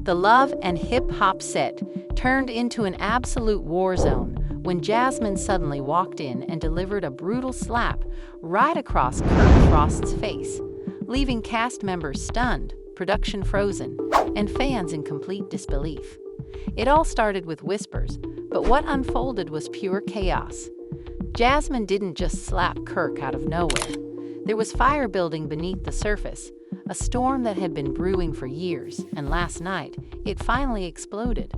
The Love and Hip Hop set turned into an absolute war zone when Jasmine suddenly walked in and delivered a brutal slap right across Kirk Frost's face, leaving cast members stunned, production frozen, and fans in complete disbelief. It all started with whispers, but what unfolded was pure chaos. Jasmine didn't just slap Kirk out of nowhere. There was fire building beneath the surface, a storm that had been brewing for years, and last night, it finally exploded.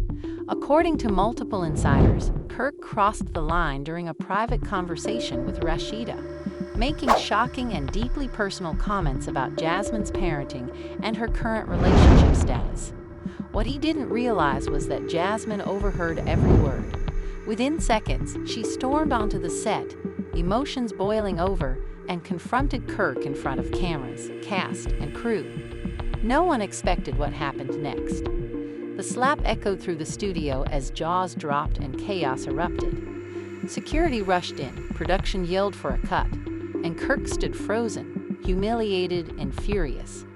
According to multiple insiders, Kirk crossed the line during a private conversation with Rashida, making shocking and deeply personal comments about Jasmine's parenting and her current relationship status. What he didn't realize was that Jasmine overheard every word. Within seconds, she stormed onto the set, emotions boiling over, and confronted Kirk in front of cameras, cast, and crew. No one expected what happened next. The slap echoed through the studio as jaws dropped and chaos erupted. Security rushed in, production yelled for a cut, and Kirk stood frozen, humiliated and furious.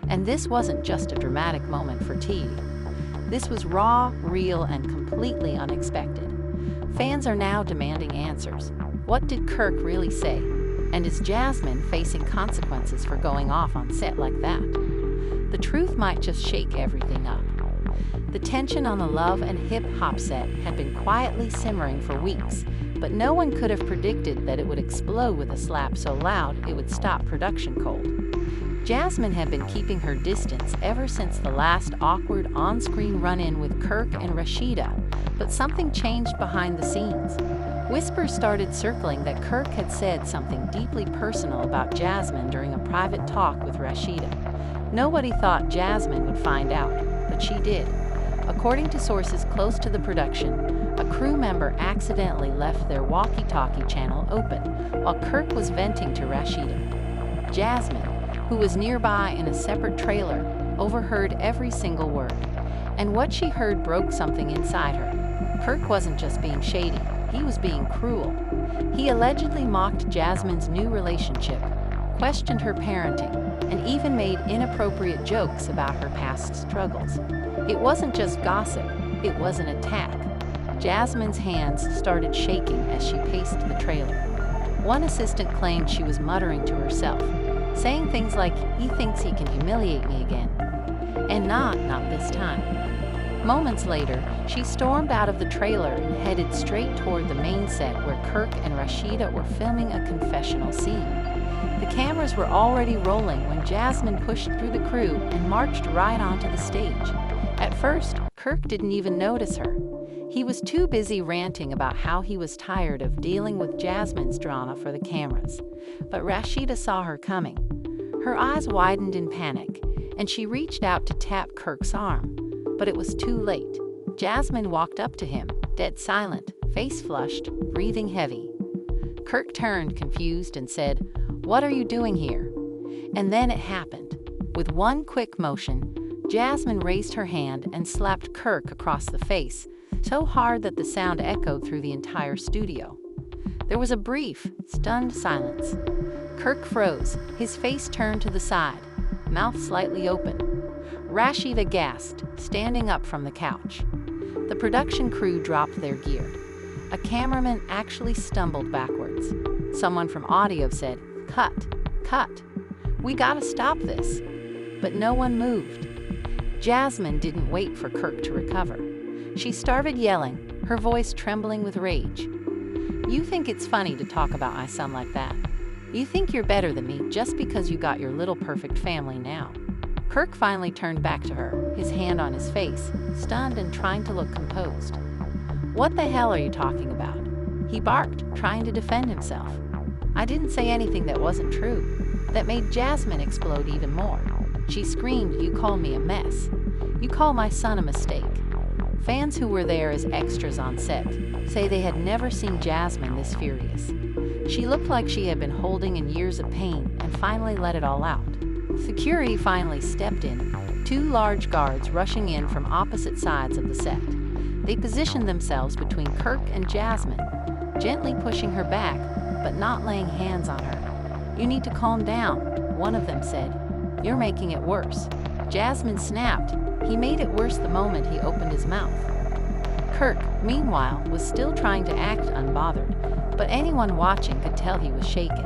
And this wasn't just a dramatic moment for TV. This was raw, real, and completely unexpected. Fans are now demanding answers. What did Kirk really say? And is Jasmine facing consequences for going off on set like that? The truth might just shake everything up. The tension on the Love and Hip Hop set had been quietly simmering for weeks, but no one could have predicted that it would explode with a slap so loud it would stop production cold. Jasmine had been keeping her distance ever since the last awkward on-screen run-in with Kirk and Rashida, but something changed behind the scenes. Whispers started circling that Kirk had said something deeply personal about Jasmine during a private talk with Rashida. Nobody thought Jasmine would find out, but she did. According to sources close to the production, a crew member accidentally left their walkie-talkie channel open while Kirk was venting to Rashida. Jasmine, who was nearby in a separate trailer, overheard every single word. And what she heard broke something inside her. Kirk wasn't just being shady. He was being cruel. He allegedly mocked Jasmine's new relationship, questioned her parenting, and even made inappropriate jokes about her past struggles. It wasn't just gossip, it was an attack. Jasmine's hands started shaking as she paced the trailer. One assistant claimed she was muttering to herself, saying things like, "He thinks he can humiliate me again." And not this time. Moments later, she stormed out of the trailer and headed straight toward the main set where Kirk and Rashida were filming a confessional scene. The cameras were already rolling when Jasmine pushed through the crew and marched right onto the stage. At first, Kirk didn't even notice her. He was too busy ranting about how he was tired of dealing with Jasmine's drama for the cameras. But Rashida saw her coming. Her eyes widened in panic, and she reached out to tap Kirk's arm. But it was too late. Jasmine walked up to him, dead silent, face flushed, breathing heavy. Kirk turned, confused, and said, "What are you doing here?" And then it happened. With one quick motion, Jasmine raised her hand and slapped Kirk across the face, so hard that the sound echoed through the entire studio. There was a brief, stunned silence. Kirk froze, his face turned to the side, mouth slightly open. Rashida gasped, standing up from the couch. The production crew dropped their gear. A cameraman actually stumbled backwards. Someone from audio said, "Cut, cut. We gotta stop this." But no one moved. Jasmine didn't wait for Kirk to recover. She started yelling, her voice trembling with rage. "You think it's funny to talk about my son like that? You think you're better than me just because you got your little perfect family now." Kirk finally turned back to her, his hand on his face, stunned and trying to look composed. "What the hell are you talking about?" He barked, trying to defend himself. "I didn't say anything that wasn't true." That made Jasmine explode even more. She screamed, "You call me a mess. You call my son a mistake." Fans who were there as extras on set say they had never seen Jasmine this furious. She looked like she had been holding in years of pain and finally let it all out. Security finally stepped in, two large guards rushing in from opposite sides of the set. They positioned themselves between Kirk and Jasmine, gently pushing her back, but not laying hands on her. "You need to calm down," one of them said. "You're making it worse." Jasmine snapped. He made it worse the moment he opened his mouth. Kirk, meanwhile, was still trying to act unbothered, but anyone watching could tell he was shaken.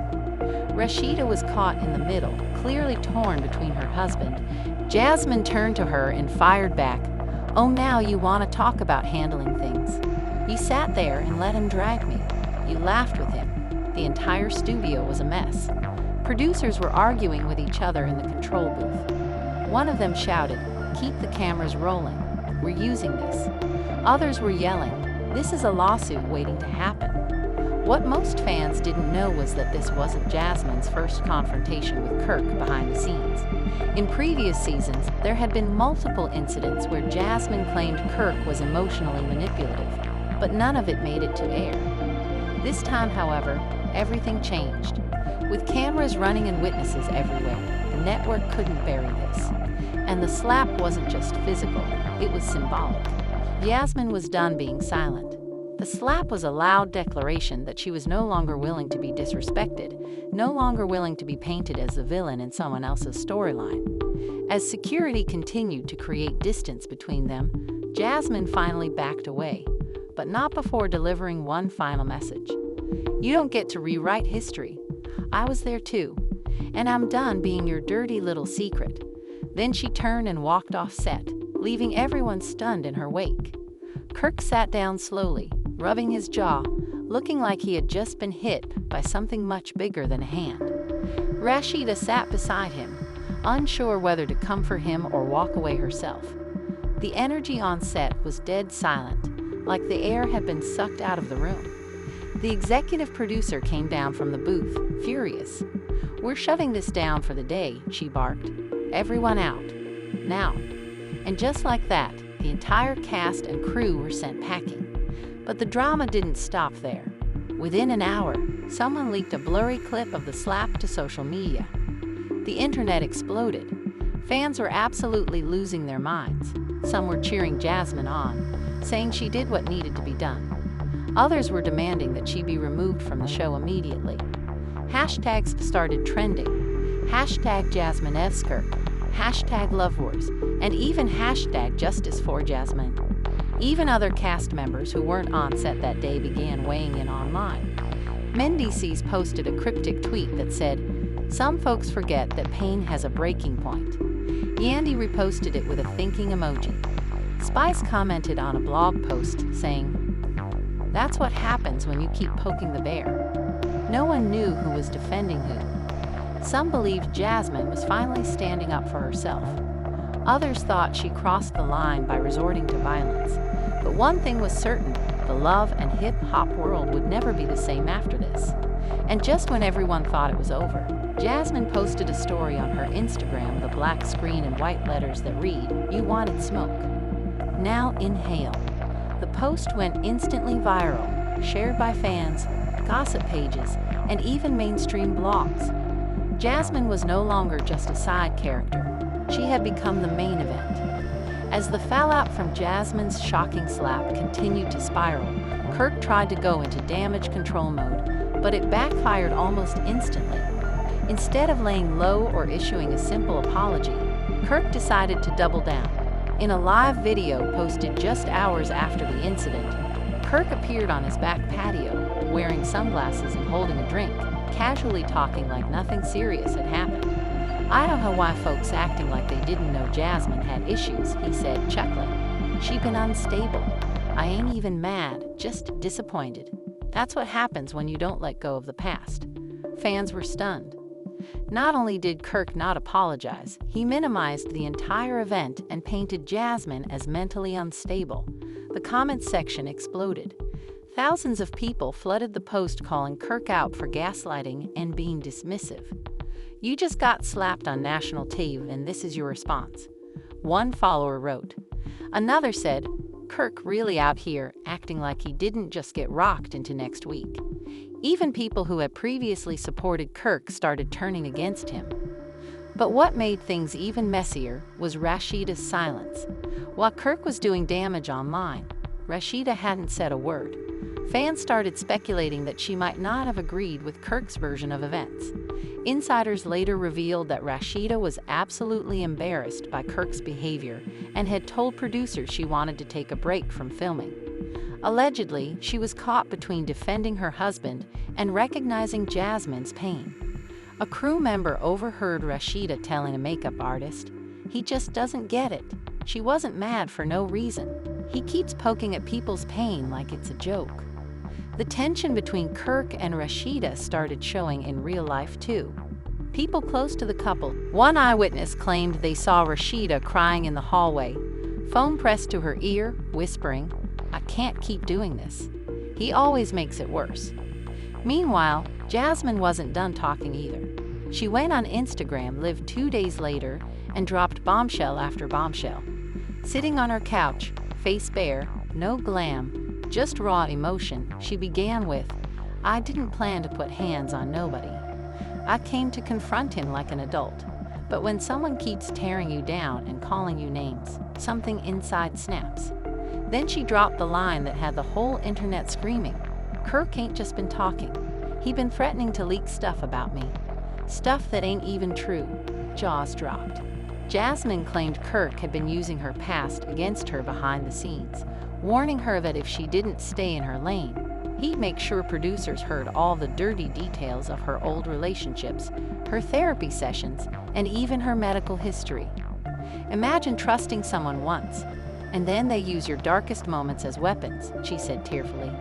Rashida was caught in the middle, clearly torn between her husband. Jasmine turned to her and fired back, "Oh, now you want to talk about handling things? You sat there and let him drag me. You laughed with him." The entire studio was a mess. Producers were arguing with each other in the control booth. One of them shouted, "Keep the cameras rolling. We're using this." Others were yelling, "This is a lawsuit waiting to happen." What most fans didn't know was that this wasn't Jasmine's first confrontation with Kirk behind the scenes. In previous seasons, there had been multiple incidents where Jasmine claimed Kirk was emotionally manipulative, but none of it made it to air. This time, however, everything changed. With cameras running and witnesses everywhere, the network couldn't bury this. And the slap wasn't just physical, it was symbolic. Jasmine was done being silent. The slap was a loud declaration that she was no longer willing to be disrespected, no longer willing to be painted as the villain in someone else's storyline. As security continued to create distance between them, Jasmine finally backed away, but not before delivering one final message. "You don't get to rewrite history. I was there too, and I'm done being your dirty little secret." Then she turned and walked off set, leaving everyone stunned in her wake. Kirk sat down slowly, rubbing his jaw, looking like he had just been hit by something much bigger than a hand. Rashida sat beside him, unsure whether to comfort him or walk away herself. The energy on set was dead silent, like the air had been sucked out of the room. The executive producer came down from the booth, furious. "We're shutting this down for the day," she barked. "Everyone out. Now." And just like that, the entire cast and crew were sent packing. But the drama didn't stop there. Within an hour, someone leaked a blurry clip of the slap to social media. The internet exploded. Fans were absolutely losing their minds. Some were cheering Jasmine on, saying she did what needed to be done. Others were demanding that she be removed from the show immediately. Hashtags started trending. Hashtag Jasmine F's Kirk, hashtag Love Wars, and even hashtag Justice for Jasmine. Even other cast members who weren't on set that day began weighing in online. Mendices posted a cryptic tweet that said, "Some folks forget that pain has a breaking point." Yandy reposted it with a thinking emoji. Spice commented on a blog post saying, "That's what happens when you keep poking the bear." No one knew who was defending who. Some believed Jasmine was finally standing up for herself. Others thought she crossed the line by resorting to violence. But one thing was certain, the love and hip-hop world would never be the same after this. And just when everyone thought it was over, Jasmine posted a story on her Instagram with a black screen and white letters that read, "You wanted smoke. Now inhale." The post went instantly viral, shared by fans, gossip pages, and even mainstream blogs. Jasmine was no longer just a side character. She had become the main event. As the fallout from Jasmine's shocking slap continued to spiral, Kirk tried to go into damage control mode, but it backfired almost instantly. Instead of laying low or issuing a simple apology, Kirk decided to double down. In a live video posted just hours after the incident, Kirk appeared on his back patio, wearing sunglasses and holding a drink, casually talking like nothing serious had happened. "I don't know why folks acting like they didn't know Jasmine had issues," he said, chuckling. "She been unstable. I ain't even mad, just disappointed. That's what happens when you don't let go of the past." Fans were stunned. Not only did Kirk not apologize, he minimized the entire event and painted Jasmine as mentally unstable. The comments section exploded. Thousands of people flooded the post calling Kirk out for gaslighting and being dismissive. "You just got slapped on national TV and this is your response," one follower wrote. Another said, "Kirk really out here acting like he didn't just get rocked into next week." Even people who had previously supported Kirk started turning against him. But what made things even messier was Rashida's silence. While Kirk was doing damage online, Rashida hadn't said a word. Fans started speculating that she might not have agreed with Kirk's version of events. Insiders later revealed that Rashida was absolutely embarrassed by Kirk's behavior and had told producers she wanted to take a break from filming. Allegedly, she was caught between defending her husband and recognizing Jasmine's pain. A crew member overheard Rashida telling a makeup artist, "He just doesn't get it. She wasn't mad for no reason. He keeps poking at people's pain like it's a joke." The tension between Kirk and Rashida started showing in real life too. People close to the couple, one eyewitness claimed they saw Rashida crying in the hallway, phone pressed to her ear, whispering, "I can't keep doing this. He always makes it worse." Meanwhile, Jasmine wasn't done talking either. She went on Instagram, lived 2 days later, and dropped bombshell after bombshell. Sitting on her couch, face bare, no glam, just raw emotion, she began with, "I didn't plan to put hands on nobody. I came to confront him like an adult. But when someone keeps tearing you down and calling you names, something inside snaps." Then she dropped the line that had the whole internet screaming, "Kirk ain't just been talking. He been threatening to leak stuff about me. Stuff that ain't even true." Jaws dropped. Jasmine claimed Kirk had been using her past against her behind the scenes, warning her that if she didn't stay in her lane, he'd make sure producers heard all the dirty details of her old relationships, her therapy sessions, and even her medical history. Imagine trusting someone once, and then they use your darkest moments as weapons, she said tearfully.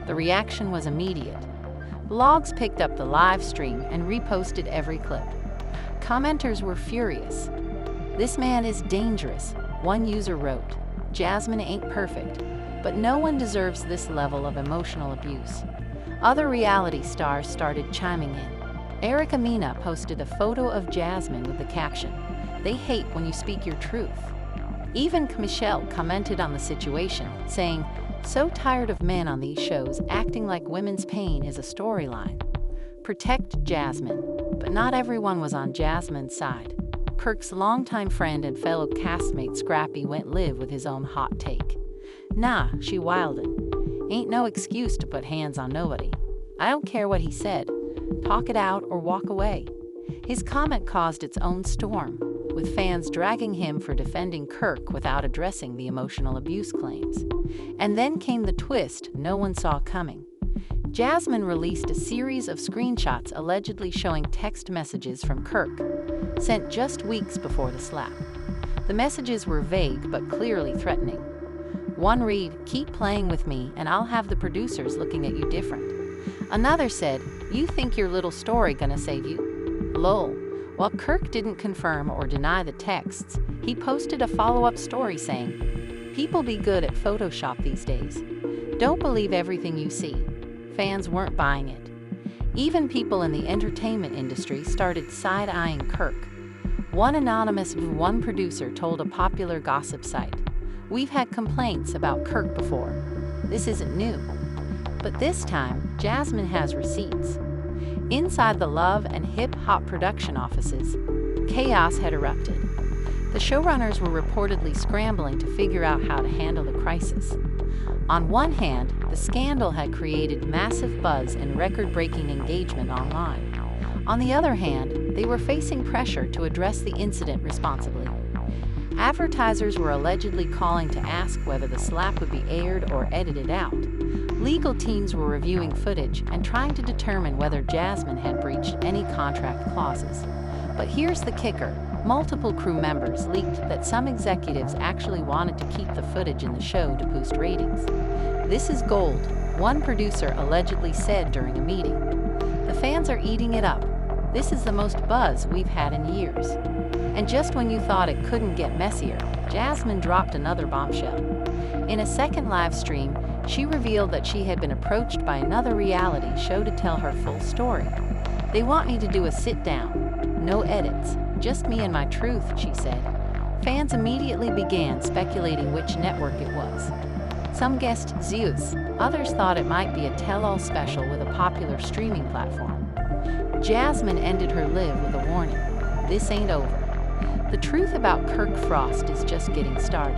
The reaction was immediate. Blogs picked up the live stream and reposted every clip. Commenters were furious. "This man is dangerous," one user wrote. "Jasmine ain't perfect, but no one deserves this level of emotional abuse." Other reality stars started chiming in. Erica Mena posted a photo of Jasmine with the caption, "They hate when you speak your truth." Even Michelle commented on the situation, saying, "So tired of men on these shows acting like women's pain is a storyline. Protect Jasmine." But not everyone was on Jasmine's side. Kirk's longtime friend and fellow castmate Scrappy went live with his own hot take. "Nah," she wilded. "Ain't no excuse to put hands on nobody. I don't care what he said. Talk it out or walk away." His comment caused its own storm, with fans dragging him for defending Kirk without addressing the emotional abuse claims. And then came the twist no one saw coming. Jasmine released a series of screenshots allegedly showing text messages from Kirk, sent just weeks before the slap. The messages were vague but clearly threatening. One read, "Keep playing with me and I'll have the producers looking at you different." Another said, "You think your little story gonna save you? Lol." While Kirk didn't confirm or deny the texts, he posted a follow-up story saying, "People be good at Photoshop these days. Don't believe everything you see." Fans weren't buying it. Even people in the entertainment industry started side-eyeing Kirk. One anonymous one producer told a popular gossip site, "We've had complaints about Kirk before. This isn't new." But this time, Jasmine has receipts. Inside the Love and Hip Hop production offices, chaos had erupted. The showrunners were reportedly scrambling to figure out how to handle the crisis. On one hand, the scandal had created massive buzz and record-breaking engagement online. On the other hand, they were facing pressure to address the incident responsibly. Advertisers were allegedly calling to ask whether the slap would be aired or edited out. Legal teams were reviewing footage and trying to determine whether Jasmine had breached any contract clauses. But here's the kicker. Multiple crew members leaked that some executives actually wanted to keep the footage in the show to boost ratings. "This is gold," one producer allegedly said during a meeting. "The fans are eating it up. This is the most buzz we've had in years." And just when you thought it couldn't get messier, Jasmine dropped another bombshell. In a second live stream, she revealed that she had been approached by another reality show to tell her full story. "They want me to do a sit-down. No edits. Just me and my truth," she said. Fans immediately began speculating which network it was. Some guessed Zeus, others thought it might be a tell-all special with a popular streaming platform. Jasmine ended her live with a warning. This ain't over. The truth about Kirk Frost is just getting started.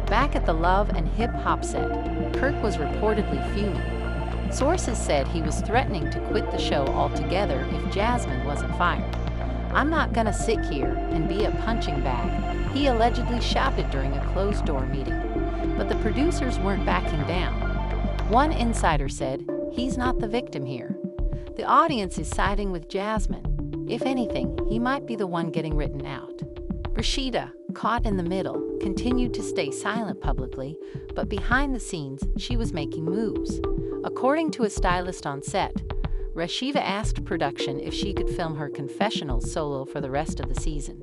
Back at the Love and Hip Hop set, Kirk was reportedly fuming. Sources said he was threatening to quit the show altogether if Jasmine wasn't fired. "I'm not gonna sit here and be a punching bag," he allegedly shouted during a closed-door meeting. But the producers weren't backing down. One insider said, "He's not the victim here. The audience is siding with Jasmine. If anything, he might be the one getting written out." Rashida, caught in the middle, continued to stay silent publicly, but behind the scenes, she was making moves. According to a stylist on set, Rashida asked production if she could film her confessionals solo for the rest of the season.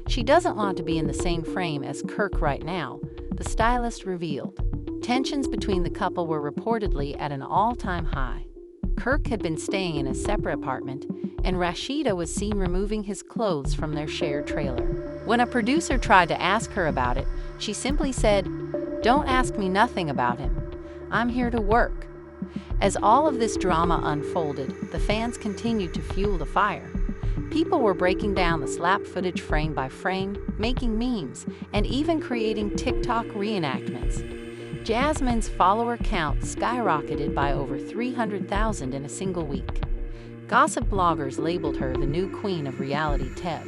She doesn't want to be in the same frame as Kirk right now, the stylist revealed. Tensions between the couple were reportedly at an all-time high. Kirk had been staying in a separate apartment, and Rashida was seen removing his clothes from their shared trailer. When a producer tried to ask her about it, she simply said, "Don't ask me nothing about him. I'm here to work." As all of this drama unfolded, the fans continued to fuel the fire. People were breaking down the slap footage frame by frame, making memes, and even creating TikTok reenactments. Jasmine's follower count skyrocketed by over 300,000 in a single week. Gossip bloggers labeled her the new queen of reality TV.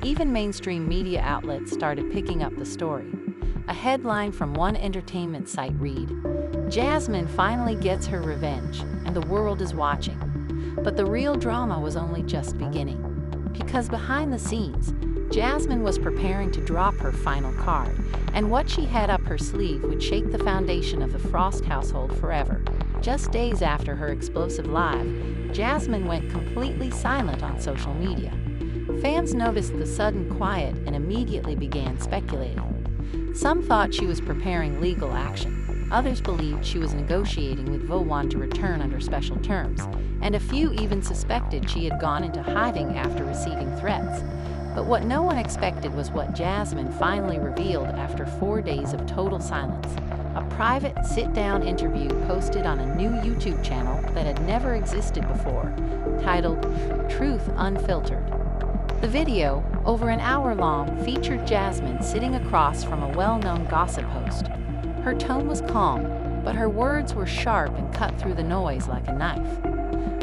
Even mainstream media outlets started picking up the story. A headline from one entertainment site read, "Jasmine finally gets her revenge, and the world is watching." But the real drama was only just beginning. Because behind the scenes, Jasmine was preparing to drop her final card, and what she had up her sleeve would shake the foundation of the Frost household forever. Just days after her explosive live, Jasmine went completely silent on social media. Fans noticed the sudden quiet and immediately began speculating. Some thought she was preparing legal action. Others believed she was negotiating with Vowan to return under special terms, and a few even suspected she had gone into hiding after receiving threats. But what no one expected was what Jasmine finally revealed after 4 days of total silence. A private sit-down interview posted on a new YouTube channel that had never existed before, titled Truth Unfiltered. The video, over an hour long, featured Jasmine sitting across from a well-known gossip host. Her tone was calm, but her words were sharp and cut through the noise like a knife.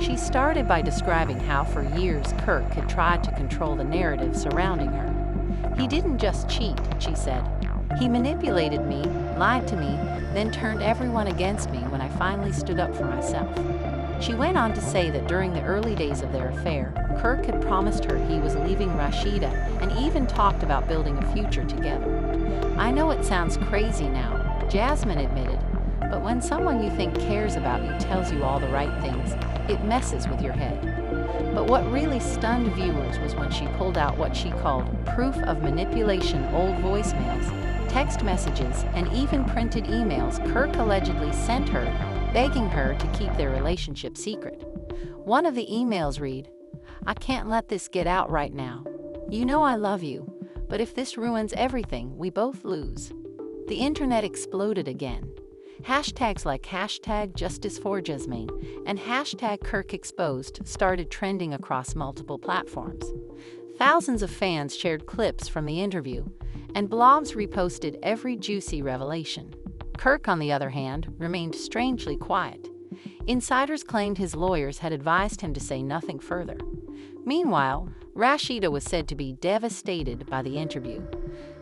She started by describing how for years Kirk had tried to control the narrative surrounding her. "He didn't just cheat," she said. "He manipulated me, lied to me, then turned everyone against me when I finally stood up for myself." She went on to say that during the early days of their affair, Kirk had promised her he was leaving Rashida and even talked about building a future together. "I know it sounds crazy now," Jasmine admitted, "but when someone you think cares about you tells you all the right things, it messes with your head." But what really stunned viewers was when she pulled out what she called proof of manipulation: old voicemails, text messages, and even printed emails Kirk allegedly sent her, begging her to keep their relationship secret. One of the emails read, "I can't let this get out right now. You know I love you, but if this ruins everything, we both lose." The internet exploded again. Hashtags like #JusticeForJasmine and #KirkExposed started trending across multiple platforms. Thousands of fans shared clips from the interview, and blogs reposted every juicy revelation. Kirk, on the other hand, remained strangely quiet. Insiders claimed his lawyers had advised him to say nothing further. Meanwhile, Rashida was said to be devastated by the interview.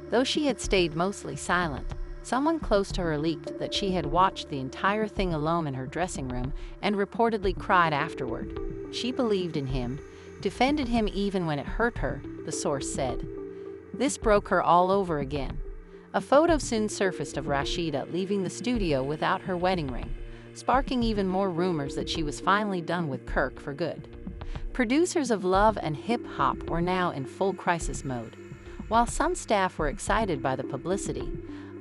Though she had stayed mostly silent, someone close to her leaked that she had watched the entire thing alone in her dressing room and reportedly cried afterward. She believed in him, defended him even when it hurt her, the source said. This broke her all over again. A photo soon surfaced of Rashida leaving the studio without her wedding ring, sparking even more rumors that she was finally done with Kirk for good. Producers of Love and Hip Hop were now in full crisis mode. While some staff were excited by the publicity,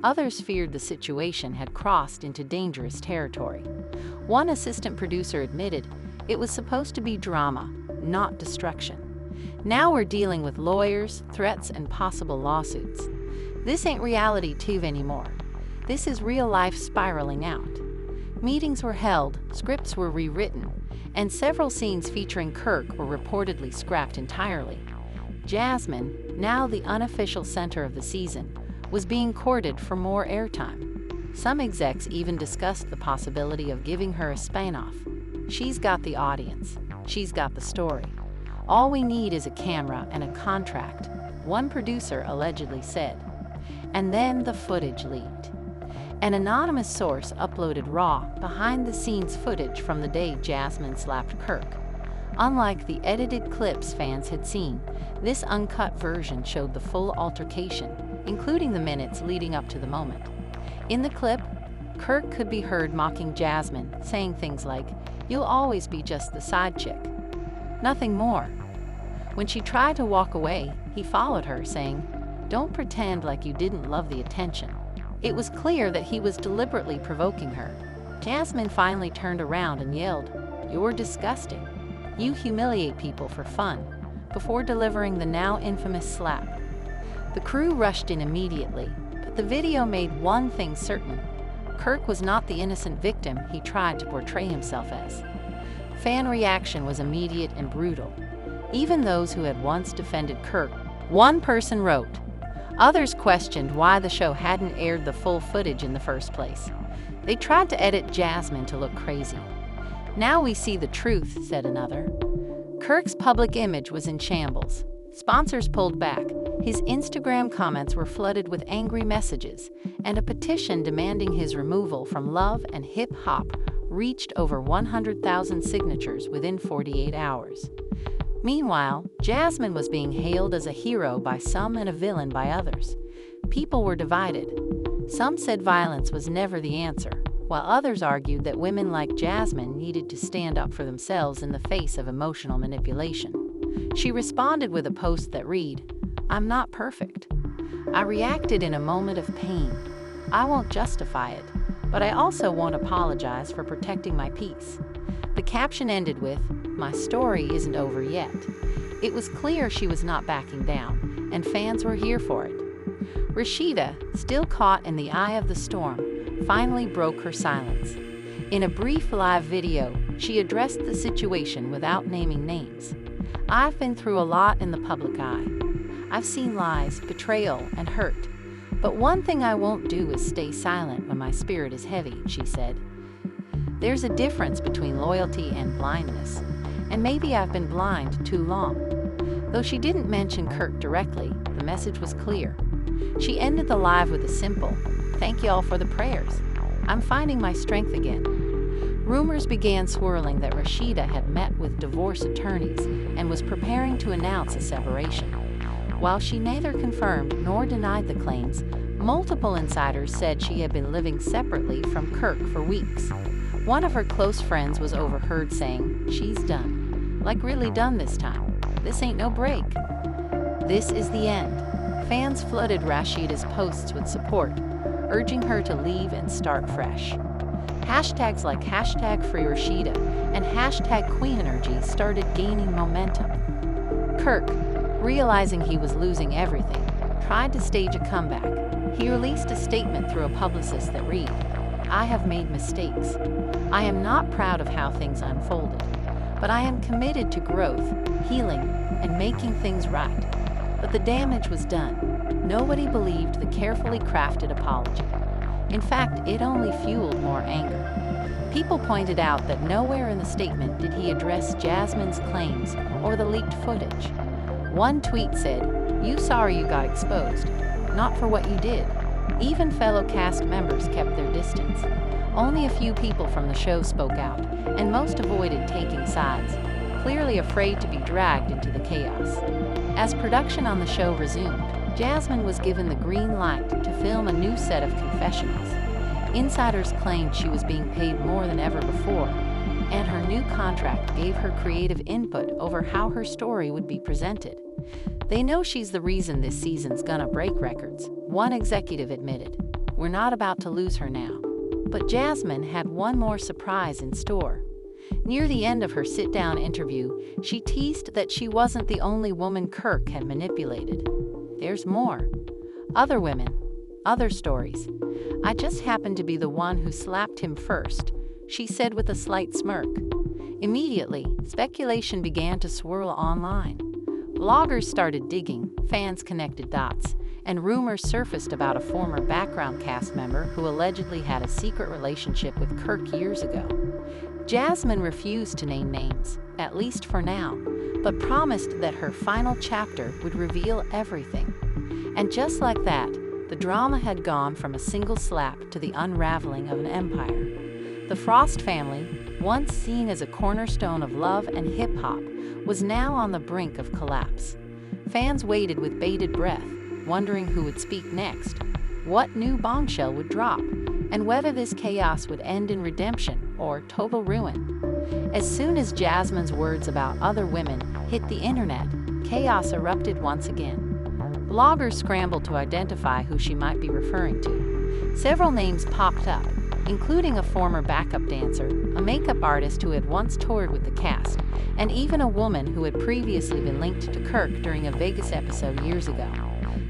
others feared the situation had crossed into dangerous territory. One assistant producer admitted it was supposed to be drama, not destruction. Now we're dealing with lawyers, threats, and possible lawsuits. This ain't reality TV anymore. This is real life spiraling out. Meetings were held, scripts were rewritten, and several scenes featuring Kirk were reportedly scrapped entirely. Jasmine, now the unofficial center of the season, was being courted for more airtime. Some execs even discussed the possibility of giving her a spin-off. She's got the audience. She's got the story. All we need is a camera and a contract, one producer allegedly said. And then the footage leaked. An anonymous source uploaded raw, behind-the-scenes footage from the day Jasmine slapped Kirk. Unlike the edited clips fans had seen, this uncut version showed the full altercation, including the minutes leading up to the moment. In the clip, Kirk could be heard mocking Jasmine, saying things like, "You'll always be just the side chick." Nothing more. When she tried to walk away, he followed her, saying, "Don't pretend like you didn't love the attention." It was clear that he was deliberately provoking her. Jasmine finally turned around and yelled, "You're disgusting. You humiliate people for fun," before delivering the now infamous slap. The crew rushed in immediately, but the video made one thing certain. Kirk was not the innocent victim he tried to portray himself as. Fan reaction was immediate and brutal. Even those who had once defended Kirk, one person wrote. Others questioned why the show hadn't aired the full footage in the first place. They tried to edit Jasmine to look crazy. "Now we see the truth," said another. Kirk's public image was in shambles. Sponsors pulled back. His Instagram comments were flooded with angry messages, and a petition demanding his removal from loveandhiphop reached over 100,000 signatures within 48 hours. Meanwhile, Jasmine was being hailed as a hero by some and a villain by others. People were divided. Some said violence was never the answer, while others argued that women like Jasmine needed to stand up for themselves in the face of emotional manipulation. She responded with a post that read, "I'm not perfect. I reacted in a moment of pain. I won't justify it, but I also won't apologize for protecting my peace." The caption ended with, "My story isn't over yet." It was clear she was not backing down, and fans were here for it. Rashida, still caught in the eye of the storm, finally broke her silence. In a brief live video, she addressed the situation without naming names. "I've been through a lot in the public eye. I've seen lies, betrayal, and hurt. But one thing I won't do is stay silent when my spirit is heavy," she said. "There's a difference between loyalty and blindness, and maybe I've been blind too long." Though she didn't mention Kirk directly, the message was clear. She ended the live with a simple, "Thank y'all for the prayers. I'm finding my strength again." Rumors began swirling that Rashida had met with divorce attorneys and was preparing to announce a separation. While she neither confirmed nor denied the claims, multiple insiders said she had been living separately from Kirk for weeks. One of her close friends was overheard saying, "She's done. Like really done this time. This ain't no break." This is the end. Fans flooded Rashida's posts with support, urging her to leave and start fresh. Hashtags like #FreeRashida and #QueenEnergy started gaining momentum. Kirk, realizing he was losing everything, tried to stage a comeback. He released a statement through a publicist that read, "I have made mistakes. I am not proud of how things unfolded, but I am committed to growth, healing, and making things right." But the damage was done. Nobody believed the carefully crafted apology. In fact, it only fueled more anger. People pointed out that nowhere in the statement did he address Jasmine's claims or the leaked footage. One tweet said, "You sorry you got exposed, not for what you did." Even fellow cast members kept their distance. Only a few people from the show spoke out, and most avoided taking sides, clearly afraid to be dragged into the chaos. As production on the show resumed, Jasmine was given the green light to film a new set of confessionals. Insiders claimed she was being paid more than ever before, and her new contract gave her creative input over how her story would be presented. "They know she's the reason this season's gonna break records," one executive admitted. "We're not about to lose her now." But Jasmine had one more surprise in store. Near the end of her sit-down interview, she teased that she wasn't the only woman Kirk had manipulated. "There's more. Other women. Other stories. I just happened to be the one who slapped him first," she said with a slight smirk. Immediately, speculation began to swirl online. Bloggers started digging, fans connected dots, and rumors surfaced about a former background cast member who allegedly had a secret relationship with Kirk years ago. Jasmine refused to name names, at least for now, but promised that her final chapter would reveal everything. And just like that, the drama had gone from a single slap to the unraveling of an empire. The Frost family, once seen as a cornerstone of love and hip-hop, was now on the brink of collapse. Fans waited with bated breath, wondering who would speak next, what new bombshell would drop, and whether this chaos would end in redemption or total ruin. As soon as Jasmine's words about other women hit the internet, chaos erupted once again. Bloggers scrambled to identify who she might be referring to. Several names popped up, including a former backup dancer, a makeup artist who had once toured with the cast, and even a woman who had previously been linked to Kirk during a Vegas episode years ago.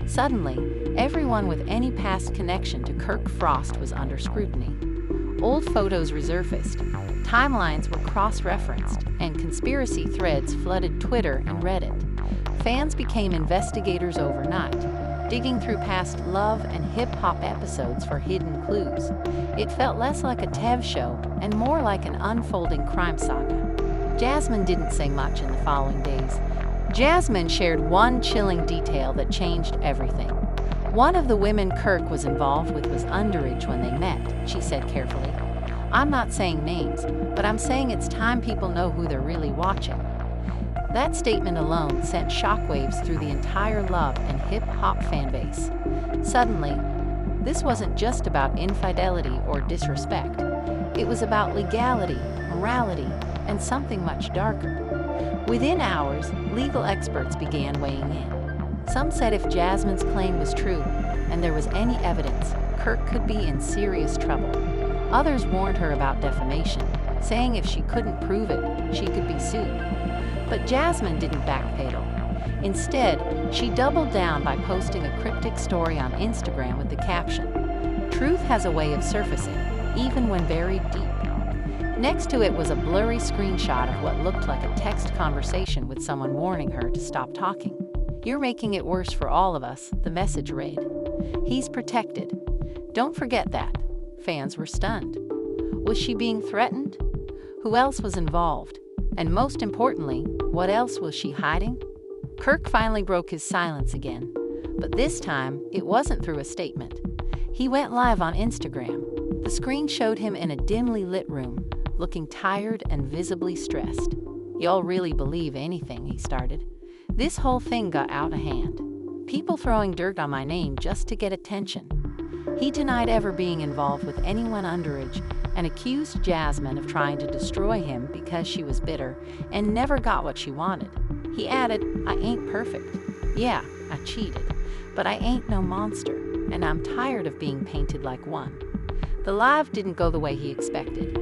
Suddenly, everyone with any past connection to Kirk Frost was under scrutiny. Old photos resurfaced, timelines were cross-referenced, and conspiracy threads flooded Twitter and Reddit. Fans became investigators overnight, digging through past love and hip-hop episodes for hidden clues. It felt less like a TV show and more like an unfolding crime saga. Jasmine didn't say much in the following days. Jasmine shared one chilling detail that changed everything. One of the women Kirk was involved with was underage when they met, she said carefully. I'm not saying names, but I'm saying it's time people know who they're really watching. That statement alone sent shockwaves through the entire love and hip-hop fanbase. Suddenly, this wasn't just about infidelity or disrespect. It was about legality, morality, and something much darker. Within hours, legal experts began weighing in. Some said if Jasmine's claim was true, and there was any evidence, Kirk could be in serious trouble. Others warned her about defamation, saying if she couldn't prove it, she could be sued. But Jasmine didn't backpedal. Instead, she doubled down by posting a cryptic story on Instagram with the caption, "Truth has a way of surfacing, even when buried deep." Next to it was a blurry screenshot of what looked like a text conversation with someone warning her to stop talking. "You're making it worse for all of us," the message read. "He's protected. Don't forget that." Fans were stunned. Was she being threatened? Who else was involved? And most importantly, what else was she hiding? Kirk finally broke his silence again, but this time it wasn't through a statement. He went live on Instagram. The screen showed him in a dimly lit room, looking tired and visibly stressed. "Y'all really believe anything," he started. "This whole thing got out of hand. People throwing dirt on my name just to get attention." He denied ever being involved with anyone underage and accused Jasmine of trying to destroy him because she was bitter and never got what she wanted. He added, "I ain't perfect. Yeah, I cheated, but I ain't no monster, and I'm tired of being painted like one." The live didn't go the way he expected.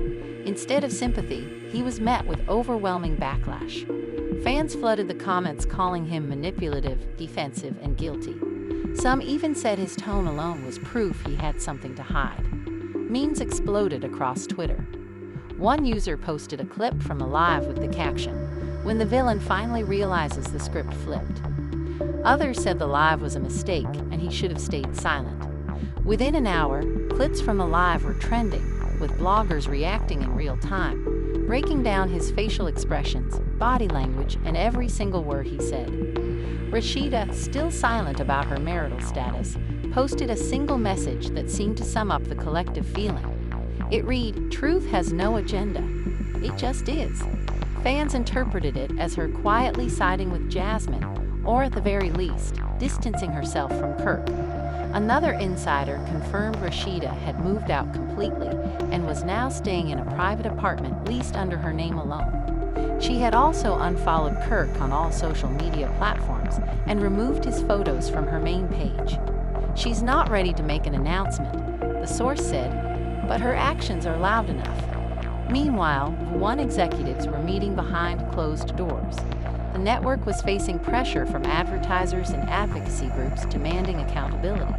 Instead of sympathy, he was met with overwhelming backlash. Fans flooded the comments calling him manipulative, defensive, and guilty. Some even said his tone alone was proof he had something to hide. Memes exploded across Twitter. One user posted a clip from the live with the caption, "When the villain finally realizes the script flipped." Others said the live was a mistake and he should have stayed silent. Within an hour, clips from the live were trending, with bloggers reacting in real time, breaking down his facial expressions, body language, and every single word he said. Rashida, still silent about her marital status, posted a single message that seemed to sum up the collective feeling. It read, "Truth has no agenda. It just is." Fans interpreted it as her quietly siding with Jasmine, or at the very least, distancing herself from Kirk. Another insider confirmed Rashida had moved out completely and was now staying in a private apartment leased under her name alone. She had also unfollowed Kirk on all social media platforms and removed his photos from her main page. "She's not ready to make an announcement," the source said, "but her actions are loud enough." Meanwhile, the One executives were meeting behind closed doors. The network was facing pressure from advertisers and advocacy groups demanding accountability.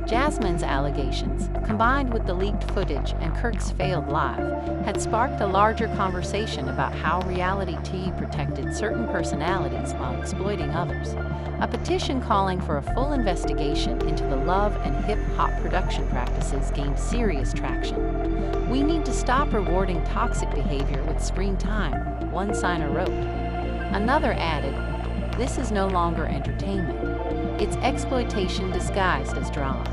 Jasmine's allegations, combined with the leaked footage and Kirk's failed live, had sparked a larger conversation about how reality TV protected certain personalities while exploiting others. A petition calling for a full investigation into the love and hip-hop production practices gained serious traction. "We need to stop rewarding toxic behavior with screen time," one signer wrote. Another added, "This is no longer entertainment. It's exploitation disguised as drama."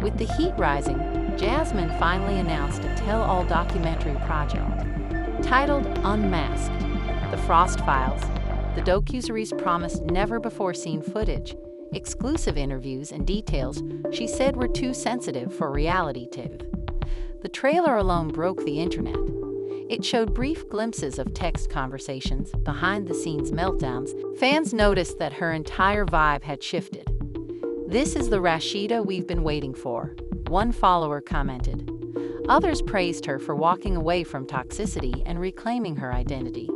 With the heat rising, Jasmine finally announced a tell-all documentary project. Titled Unmasked: The Frost Files, the docuseries promised never-before-seen footage, exclusive interviews, and details she said were too sensitive for reality TV. The trailer alone broke the internet. It showed brief glimpses of text conversations, behind-the-scenes meltdowns. Fans noticed that her entire vibe had shifted. "This is the Rashida we've been waiting for," one follower commented. Others praised her for walking away from toxicity and reclaiming her identity.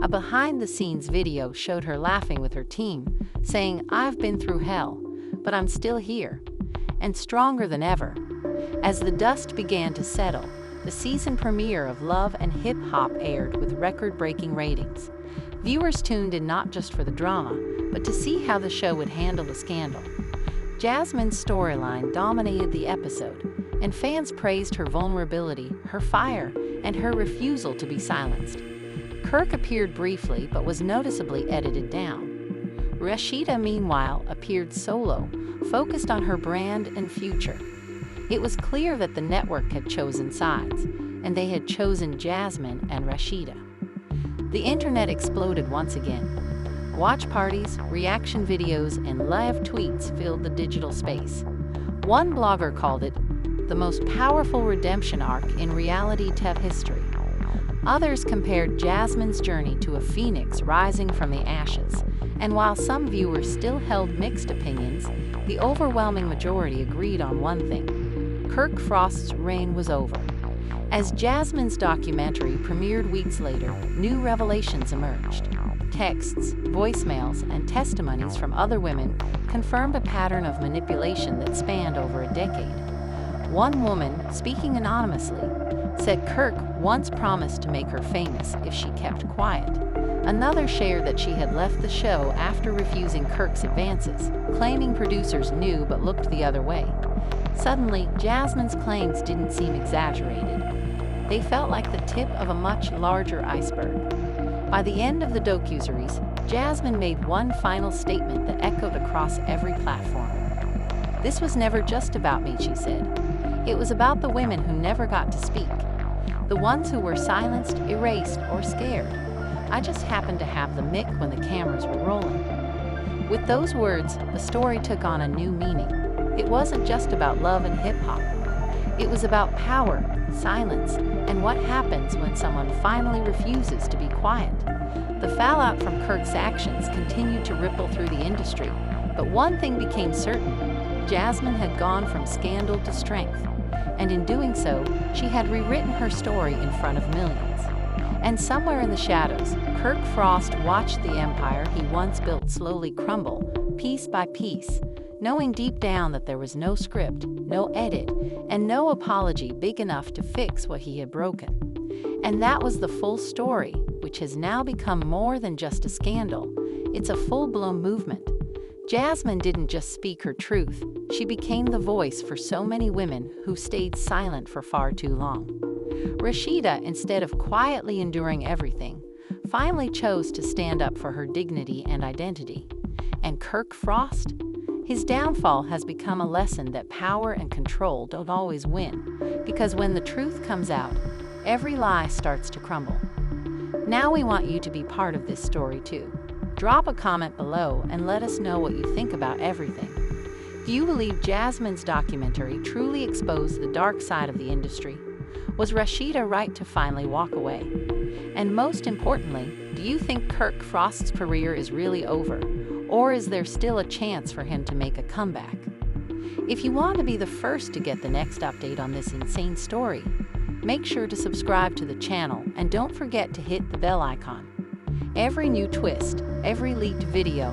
A behind-the-scenes video showed her laughing with her team, saying, "I've been through hell, but I'm still here, and stronger than ever." As the dust began to settle, the season premiere of Love and Hip Hop aired with record-breaking ratings. Viewers tuned in not just for the drama, but to see how the show would handle the scandal. Jasmine's storyline dominated the episode, and fans praised her vulnerability, her fire, and her refusal to be silenced. Kirk appeared briefly but was noticeably edited down. Rashida, meanwhile, appeared solo, focused on her brand and future. It was clear that the network had chosen sides, and they had chosen Jasmine and Rashida. The internet exploded once again. Watch parties, reaction videos, and live tweets filled the digital space. One blogger called it the most powerful redemption arc in reality TV history. Others compared Jasmine's journey to a phoenix rising from the ashes, and while some viewers still held mixed opinions, the overwhelming majority agreed on one thing: Kirk Frost's reign was over. As Jasmine's documentary premiered weeks later, new revelations emerged. Texts, voicemails, and testimonies from other women confirmed a pattern of manipulation that spanned over a decade. One woman, speaking anonymously, said Kirk once promised to make her famous if she kept quiet. Another shared that she had left the show after refusing Kirk's advances, claiming producers knew but looked the other way. Suddenly, Jasmine's claims didn't seem exaggerated. They felt like the tip of a much larger iceberg. By the end of the docuseries, Jasmine made one final statement that echoed across every platform. "This was never just about me," she said. "It was about the women who never got to speak. The ones who were silenced, erased, or scared. I just happened to have the mic when the cameras were rolling." With those words, the story took on a new meaning. It wasn't just about love and hip-hop. It was about power, silence, and what happens when someone finally refuses to be quiet. The fallout from Kirk's actions continued to ripple through the industry, but one thing became certain: Jasmine had gone from scandal to strength, and in doing so, she had rewritten her story in front of millions. And somewhere in the shadows, Kirk Frost watched the empire he once built slowly crumble, piece by piece, knowing deep down that there was no script, no edit, and no apology big enough to fix what he had broken. And that was the full story, which has now become more than just a scandal. It's a full-blown movement. Jasmine didn't just speak her truth, she became the voice for so many women who stayed silent for far too long. Rashida, instead of quietly enduring everything, finally chose to stand up for her dignity and identity. And Kirk Frost? His downfall has become a lesson that power and control don't always win, because when the truth comes out, every lie starts to crumble. Now we want you to be part of this story too. Drop a comment below and let us know what you think about everything. Do you believe Jasmine's documentary truly exposed the dark side of the industry? Was Rashida right to finally walk away? And most importantly, do you think Kirk Frost's career is really over? Or is there still a chance for him to make a comeback? If you want to be the first to get the next update on this insane story, make sure to subscribe to the channel and don't forget to hit the bell icon. Every new twist, every leaked video,